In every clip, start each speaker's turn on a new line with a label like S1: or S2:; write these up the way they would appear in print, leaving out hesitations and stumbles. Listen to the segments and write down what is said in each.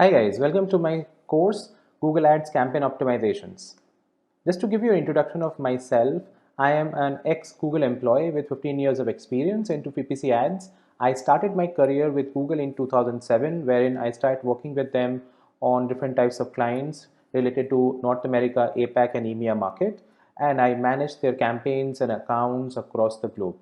S1: Hi guys, welcome to my course Google Ads Campaign Optimizations. Just to give you an introduction of myself, I am an ex-Google employee with 15 years of experience into PPC ads. I started my career with Google in 2007, wherein I started working with them on different types of clients related to North America, APAC and EMEA market, and I managed their campaigns and accounts across the globe.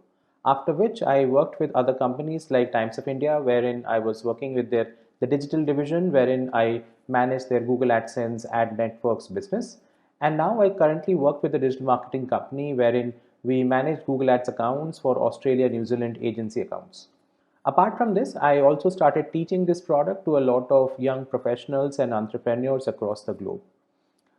S1: After which I worked with other companies like Times of India, wherein I was working with the digital division, wherein I managed their Google AdSense ad networks business. And now I currently work with a digital marketing company wherein we manage Google Ads accounts for Australia, New Zealand agency accounts. Apart from this, I also started teaching this product to a lot of young professionals and entrepreneurs across the globe.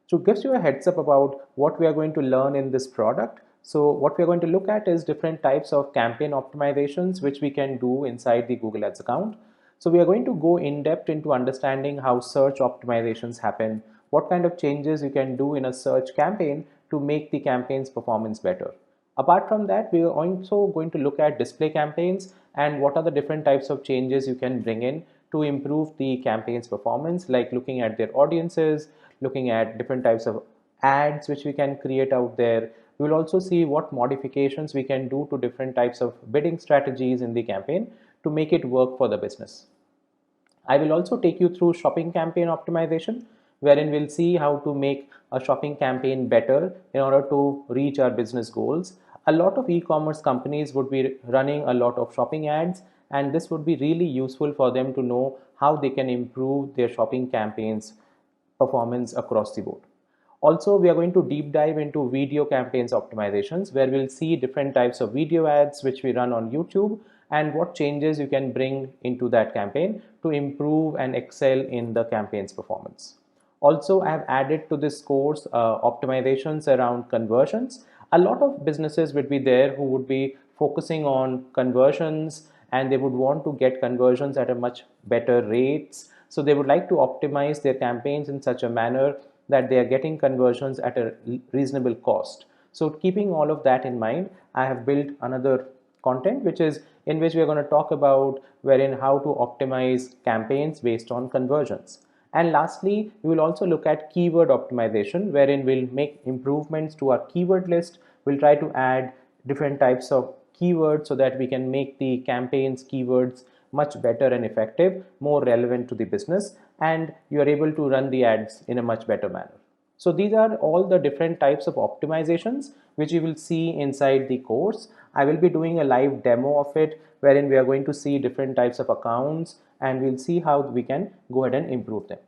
S1: So it gives you a heads up about what we are going to learn in this product. So what we are going to look at is different types of campaign optimizations which we can do inside the Google Ads account. So we are going to go in depth into understanding how search optimizations happen, what kind of changes you can do in a search campaign to make the campaign's performance better. Apart from that, we are also going to look at display campaigns and what are the different types of changes you can bring in to improve the campaign's performance, like looking at their audiences, looking at different types of ads which we can create out there. We will also see what modifications we can do to different types of bidding strategies in the campaign to make it work for the business. I will also take you through shopping campaign optimization, wherein we'll see how to make a shopping campaign better in order to reach our business goals. A lot of e-commerce companies would be running a lot of shopping ads, and this would be really useful for them to know how they can improve their shopping campaigns performance across the board. Also, we are going to deep dive into video campaigns optimizations, where we'll see different types of video ads which we run on YouTube and what changes you can bring into that campaign to improve and excel in the campaign's performance. Also, I have added to this course optimizations around conversions. A lot of businesses would be there who would be focusing on conversions, and they would want to get conversions at a much better rates. So they would like to optimize their campaigns in such a manner that they are getting conversions at a reasonable cost. So keeping all of that in mind, I have built another content which is in which we are going to talk about wherein how to optimize campaigns based on conversions. And lastly, we will also look at keyword optimization, wherein we'll make improvements to our keyword list. We'll try to add different types of keywords so that we can make the campaigns keywords much better and effective, more relevant to the business, and you are able to run the ads in a much better manner. So these are all the different types of optimizations which you will see inside the course. I will be doing a live demo of it wherein we are going to see different types of accounts and we'll see how we can go ahead and improve them.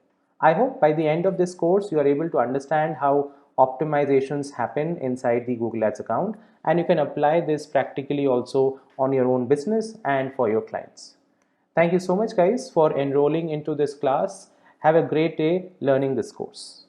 S1: I hope by the end of this course you are able to understand how optimizations happen inside the Google Ads account, and you can apply this practically also on your own business and for your clients. Thank you so much guys for enrolling into this class. Have a great day learning this course.